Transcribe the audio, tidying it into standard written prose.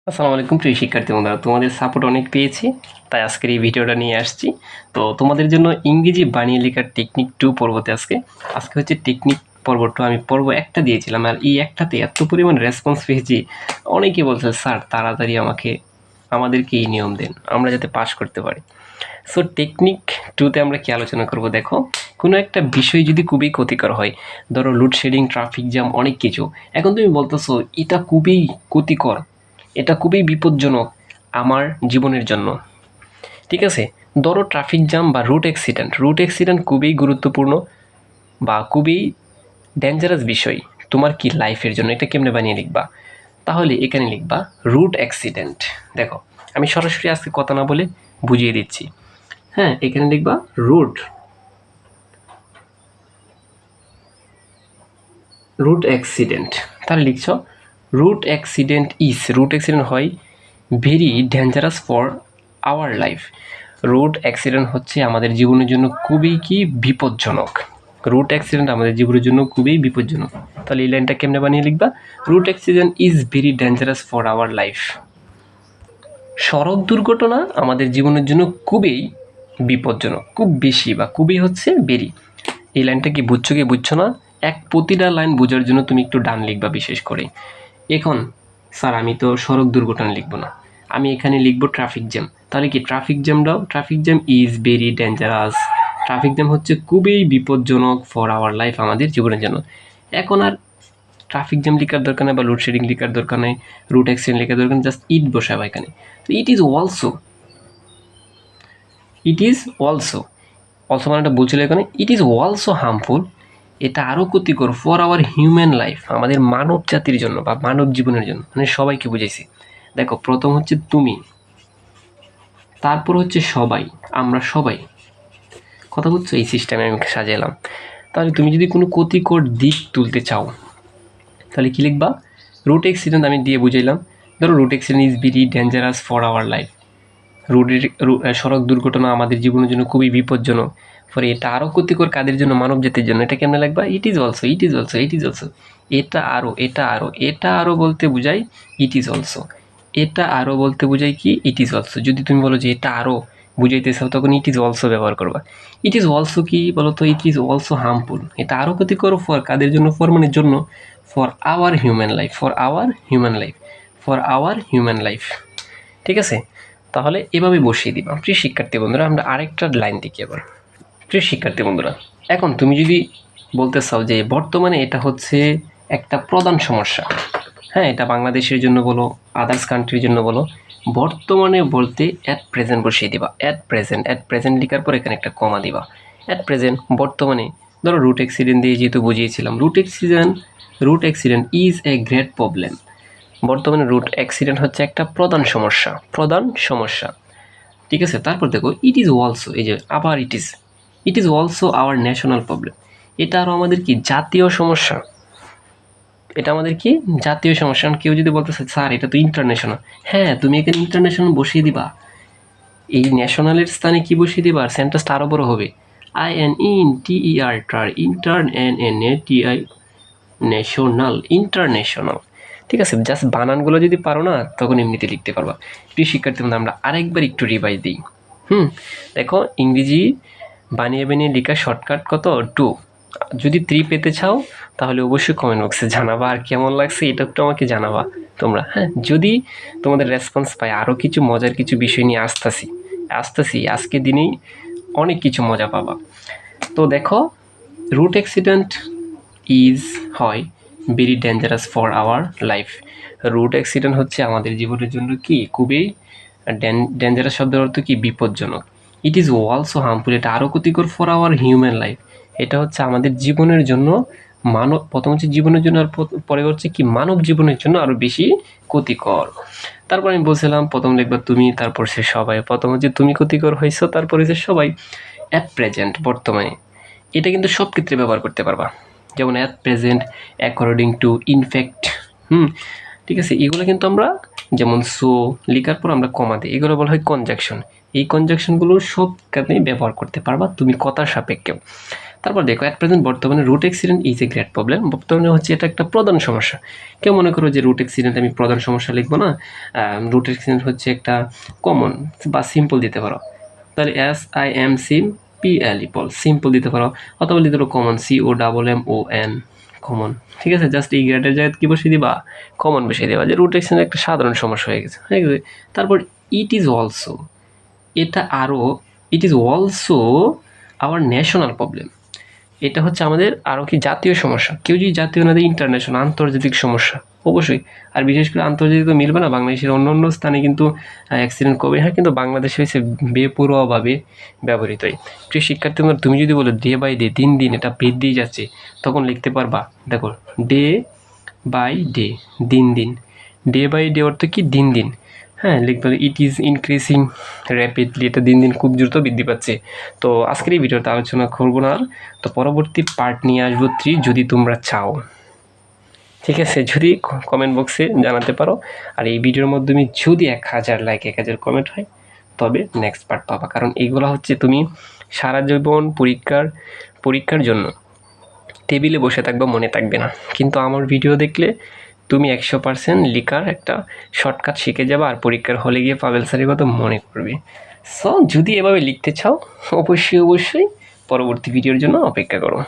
আসসালামু আলাইকুম প্রিয় শিক্ষার্থী বন্ধুরা, তোমাদের সাপোর্ট অনেক পেয়েছি, তাই আজকের এই ভিডিওটা নিয়ে আসছি। তো তোমাদের জন্য ইংরেজি বানিয়ে লেখার টেকনিক 2 পর্বতে আজকে হচ্ছে টেকনিক পর্ব 2। আমি পর্ব 1টা দিয়েছিলাম, আর এই একটাতে এত পরিমাণ রেসপন্স পেয়েছি। অনেকে বলছে স্যার তাড়াতাড়ি আমাদেরকে এই নিয়ম দেন, আমরা যাতে পাস করতে পারি। সো টেকনিক 2তে আমরা কি আলোচনা করব দেখো। কোনো একটা বিষয় যদি খুবই ক্ষতিকর হয়, ধরো লোডশেডিং, ট্রাফিক জ্যাম, অনেক কিছু। এখন তুমি বলতেছো এটা খুবই ক্ষতিকর, এটা খুবই বিপজ্জনক আমার জীবনের জন্য, ঠিক আছে। ধরো ট্রাফিক জ্যাম বা রুট অ্যাক্সিডেন্ট খুবই গুরুত্বপূর্ণ বা খুবই ডেঞ্জারাস বিষয় তোমার কি লাইফের জন্য। এটা কেমনে বানিয়ে লিখবা? তাহলে এখানে লিখবা রুট অ্যাক্সিডেন্ট। দেখো, আমি সরাসরি আজকে কথা না বলে বুঝিয়ে দিচ্ছি। হ্যাঁ, এখানে লিখবা রুট অ্যাক্সিডেন্ট। তাহলে লিখছ রুট অ্যাক্সিডেন্ট হয় very dangerous for our life. Road accident হচ্ছে আমাদের জীবনের জন্য খুবই কি বিপজ্জনক। রুট অ্যাক্সিডেন্ট আমাদের জীবনের জন্য খুবই বিপজ্জনক। তাহলে এই লাইনটা কেমনে বানিয়ে লিখবা? Road accident is very dangerous for our life. সড়ক দুর্ঘটনা আমাদের জীবনের জন্য খুবই বিপজ্জনক, খুব বেশি বা খুবই হচ্ছে বেরি। এই লাইনটা কি বুঝছো কি বুঝছো না? প্রতিটা লাইন বোঝার জন্য তুমি একটু ডান লিখবা বিশেষ করে। এখন স্যার আমি তো সড়ক দুর্ঘটনা লিখবো না, আমি এখানে লিখবো ট্রাফিক জ্যাম। তাহলে কি traffic jam is very dangerous. Traffic jam হচ্ছে খুবই বিপজ্জনক ফর আওয়ার লাইফ, আমাদের জীবনের জন্য। এখন আর ট্রাফিক জ্যাম লেখার দরকার নেই বা লোডশেডিং লেখার দরকার নেই, রুট অ্যাক্সিডেন্ট লেখার দরকার নেই, জাস্ট ইট বসাবো এখানে। তো ইট ইজ অলসো মানে বলছিল এখানে ইট ইজ অলসো হার্মফুল। এটা আরও ক্ষতিকর ফর আওয়ার হিউম্যান লাইফ, আমাদের মানব জাতির জন্য বা মানব জীবনের জন্য। মানে সবাইকে বুঝাইছি। দেখো, প্রথম হচ্ছে তুমি, তারপর হচ্ছে সবাই, আমরা সবাই। কথা বুঝছো? এই সিস্টেমে আমি সাজালাম। তাহলে তুমি যদি কোনো ক্ষতিকর দিক তুলতে চাও, তাহলে কি লিখবা? রুট অ্যাক্সিডেন্ট আমি দিয়ে বুঝাইলাম। ধরো road accident is very dangerous for our life. সড়ক দুর্ঘটনা আমাদের জীবনের জন্য খুবই বিপজ্জনক। ফলে এটা আরও ক্ষতিকর কাদের জন্য? মানব জাতির জন্য। এটা কেমনে লাগবা? It is also. এটা আরও বলতে বোঝায় ইট ইজ অলসো। এটা আরও বলতে বোঝায় কি? It is also. যদি তুমি বলো যে এটা আরও বুঝাইতে চাও, তখন ইট ইজ অলসো ব্যবহার করবা। ইট ইজ অলসো কি বলো তো? It is also harmful. এটা আরও ক্ষতিকর ফর কাদের জন্য? ফর মানে জন্য, ফর আওয়ার হিউম্যান লাইফ। ঠিক আছে? তাহলে এভাবে বসিয়ে দিবা। প্রিয় শিক্ষার্থী বন্ধুরা, আমরা আরেকটা লাইন দেখি এবার। প্রিয় শিক্ষার্থী বন্ধুরা, এখন তুমি যদি বলতে চাও যে বর্তমানে এটা হচ্ছে একটা প্রধান সমস্যা, হ্যাঁ, এটা বাংলাদেশের জন্য বলো, আদার্স কান্ট্রির জন্য বলো, বর্তমানে বলতে অ্যাট প্রেজেন্ট বসিয়ে দিবা। অ্যাট প্রেজেন্ট লেখার পর এখানে একটা কমা দিবা। অ্যাট প্রেজেন্ট, বর্তমানে। ধরো রুট অ্যাক্সিডেন্ট দিয়ে যেহেতু বুঝিয়েছিলাম, road accident is a great problem. বর্তমানে রুট অ্যাক্সিডেন্ট হচ্ছে একটা প্রধান সমস্যা। ঠিক আছে? তারপর দেখো ইট ইজ অলসো, এই যে আবার it is also our national problem. এটা আরও আমাদের কি জাতীয় সমস্যা। কেউ যদি বলতে চায় স্যার এটা তো ইন্টারন্যাশনাল, হ্যাঁ, তুমি এখানে ইন্টারন্যাশনাল বসিয়ে দিবা। এই ন্যাশনালের স্থানে কি বসিয়ে দিবা? সেন্টেন্সটা আরও বড় হবে। ইন্টারন্যাশনাল। ঠিক আছে? জাস্ট বানানগুলো যদি পারো না, তখন এমনিতে লিখতে পারবা। প্রিয় শিক্ষার্থী বন্ধু, আমরা আরেকবার একটু রিভাইজ দিই। দেখো, ইংরেজি বানিয়ে লেখা শর্টকাট কত? 2। যদি 3 পেতে চাও, তাহলে অবশ্যই কমেন্ট বক্সে জানাবা, আর কেমন লাগছে এটা একটু আমাকে জানাবা তোমরা। হ্যাঁ, যদি তোমাদের রেসপন্স পাই, আরও কিছু মজার কিছু বিষয় নিয়ে আসতেছি আজকে দিনেই অনেক কিছু মজা পাবা। তো দেখো, রুট অ্যাক্সিডেন্ট হয় very dangerous for our life. Road accident হচ্ছে আমাদের জীবনের জন্য কি খুবই ডেঞ্জারাস। শব্দের অর্থ কি? বিপজ্জনক। ইট ইজ অলসো হার্মফুল, এটা আরও ক্ষতিকর ফর আওয়ার হিউম্যান লাইফ। এটা হচ্ছে আমাদের জীবনের জন্য, প্রথম হচ্ছে জীবনের জন্য, আর পরে হচ্ছে কি মানব জীবনের জন্য আরও বেশি ক্ষতিকর। তারপর আমি বলছিলাম প্রথম লিখবা তুমি, তারপর সে সবাই। প্রথম হচ্ছে তুমি ক্ষতিকর হয়েছো, তারপর হচ্ছে সবাই। অ্যাট প্রেজেন্ট, বর্তমানে। এটা কিন্তু সব ক্ষেত্রে ব্যবহার করতে পারবা, যেমন at present, according to, in fact. ঠিক আছে? এগুলো কিন্তু আমরা যেমন সো লেখার পর আমরা কমা দিই, এগুলো বলা হয় কনজাংশন। এই কনজাংশনগুলো সব কাজেই ব্যবহার করতে পারবা তুমি কথার সাপেক্ষেও। তারপর দেখো অ্যাট প্রেজেন্ট বর্তমানে road accident is a great problem. বর্তমানে হচ্ছে এটা একটা প্রধান সমস্যা। কেউ মনে করো যে রুট অ্যাক্সিডেন্ট আমি প্রধান সমস্যা লিখবো না, রুট অ্যাক্সিডেন্ট হচ্ছে একটা কমন বা সিম্পল দিতে পারো। তাহলে SIMPLE সিম্পল দিতে পারো, অথবা দিতে পারো কমন COMMON কমন। ঠিক আছে, জাস্ট এই গ্রেডের জায়গায় কী বসিয়ে দিবা, কমন বসিয়ে দেবা, যে রুট অ্যাক্সিডেন্ট একটা সাধারণ সমস্যা হয়ে গেছে। ঠিক আছে, তারপর ইট ইজ অলসো, এটা আরও, it is also our national problem, এটা হচ্ছে আমাদের আরও কি জাতীয় সমস্যা। কেউ যদি জাতীয় না দেয়, ইন্টারন্যাশনাল আন্তর্জাতিক সমস্যা অবশ্যই। আর বিশেষ করে আন্তর্জাতিক তো মিলবে না, বাংলাদেশের অন্য অন্য স্থানে কিন্তু অ্যাক্সিডেন্ট কমে হয়, কিন্তু বাংলাদেশে হয়েছে বেপরোয়াভাবে ব্যবহৃত হয়। প্রিয় শিক্ষার্থী, তুমি যদি বলো ডে বাই ডে, দিন দিন এটা বৃদ্ধি যাচ্ছে, তখন লিখতে পারবা দেখো ডে বাই ডে, দিন দিন। ডে বাই ডে অর্থ কি, দিন দিন। হ্যাঁ, লিখতে হবে ইট ইজ ইনক্রিজিং র্যাপিডলি, এটা দিন দিন খুব দ্রুত বৃদ্ধি পাচ্ছে। তো আজকের এই ভিডিওতে আলোচনা করবো না আর, তো পরবর্তী পার্ট নিয়ে আসবো 3 যদি তোমরা চাও। ঠিক আছে, যদি কমেন্ট বক্সে জানাতে পারো, আর এই ভিডিওর মাধ্যমে যদি 1000 লাইক 1000 কমেন্ট হয়, তবে নেক্সট পার্ট পাবা। কারণ এইগুলো হচ্ছে তুমি সারা জীবন পরীক্ষার জন্য টেবিলে বসে থাকবে, মনে থাকবে না, কিন্তু আমার ভিডিও দেখলে তুমি 100% লেখার একটা শর্টকাট শিখে যাবে, আর পরীক্ষার হলে গিয়ে পাবেল স্যারের কথা মনে করবে। সো যদি এভাবে লিখতে চাও, অবশ্যই পরবর্তী ভিডিওর জন্য অপেক্ষা করো।